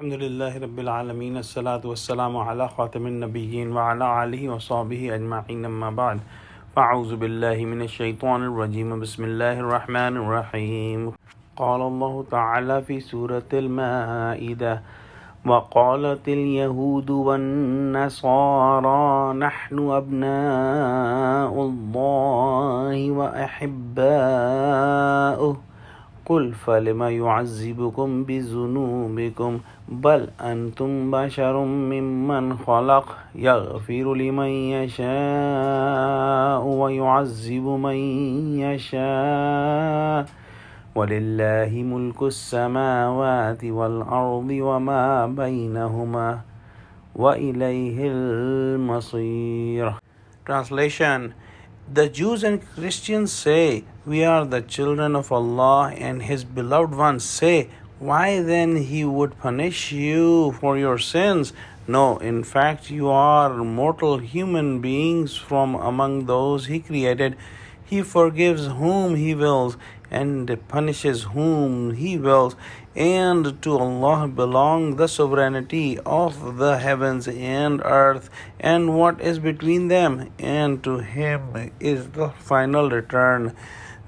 Alhamdulillahi Rabbil Alameen, As-salatu was-salamu ala khatamin nabiyyin wa ala alihi wa sahbihi ajma'in, amma ba'd. Fa'auzu billahi minash shaitanir rajim, bismillahir rahmanir rahim. Qala Allahu ta'ala fi Surah Al-Maeda, wa qalatil yahudu wan-nasara nahnu abna'ullahi wa ahibba'uh. قل فلم يعذبكم بذنوبكم بل أنتم بشر ممن خلق يغفر لمن يشاء ويعذب من يشاء ولله ملك السماوات والأرض وما بينهما وإليه المصير. Translation: The Jews and Christians say, "We are the children of Allah," and His beloved ones say, "Why then He would punish you for your sins? No, in fact, you are mortal human beings from among those He created. He forgives whom He wills and punishes whom He wills, and to Allah belong the sovereignty of the heavens and earth and what is between them, and to Him is the final return."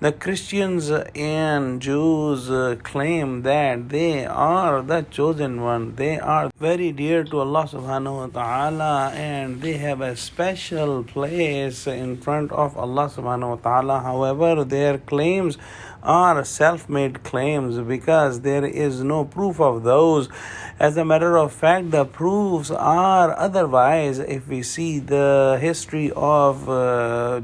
The Christians and Jews claim that they are the chosen one. They are very dear to Allah subhanahu wa ta'ala, and they have a special place in front of Allah subhanahu wa ta'ala. However, their claims are self-made claims because there is no proof of those. As a matter of fact, the proofs are otherwise. If we see the history of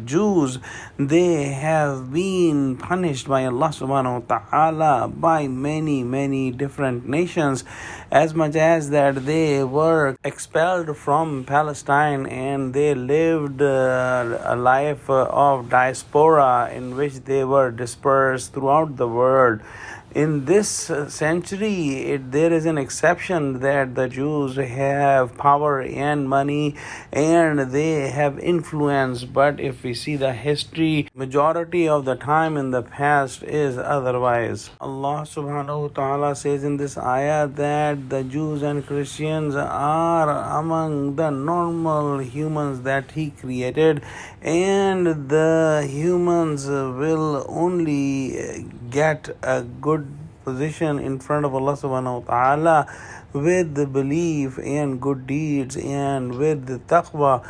Jews, they have been punished by Allah subhanahu wa ta'ala by many different nations, as much as that they were expelled from Palestine and they lived a life of diaspora in which they were dispersed throughout the world. In this century, there is an exception that the Jews have power and money and they have influence. But if we see the history, majority of the time in the past is otherwise. Allah subhanahu wa ta'ala says in this ayah that the Jews and Christians are among the normal humans that He created, and the humans will only get a good position in front of Allah subhanahu wa ta'ala with the belief and good deeds and with the taqwa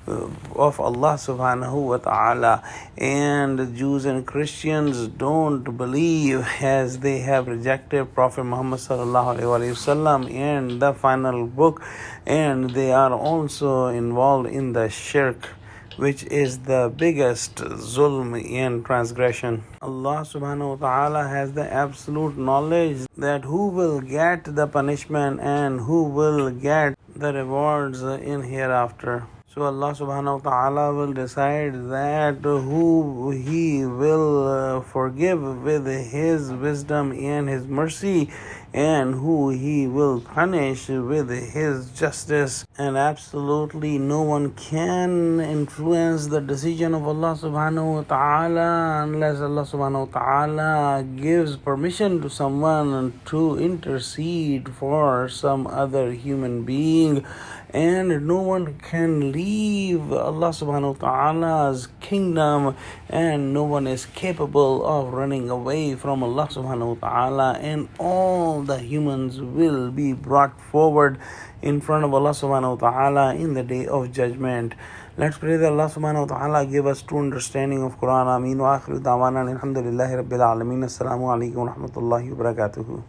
of Allah subhanahu wa ta'ala. And the Jews and Christians don't believe, as they have rejected Prophet Muhammad sallallahu alaihi wasallam and the final book, and they are also involved in the shirk, which is the biggest zulm and transgression. Allah subhanahu wa ta'ala has the absolute knowledge that who will get the punishment and who will get the rewards in hereafter. So Allah subhanahu wa ta'ala will decide that who He will forgive with His wisdom and His mercy, and who He will punish with His justice. And absolutely no one can influence the decision of Allah subhanahu wa ta'ala unless Allah subhanahu wa ta'ala gives permission to someone to intercede for some other human being. And no one can leave Allah subhanahu wa ta'ala's kingdom, and no one is capable of running away from Allah subhanahu wa ta'ala, and all the humans will be brought forward in front of Allah subhanahu wa ta'ala in the day of judgment. Let's pray that Allah subhanahu wa ta'ala give us true understanding of Quran. Ameen wa akhiru da'wana alhamdulillahi rabbil alameen. Assalamu alaikum wa rahmatullahi wa barakatuhu.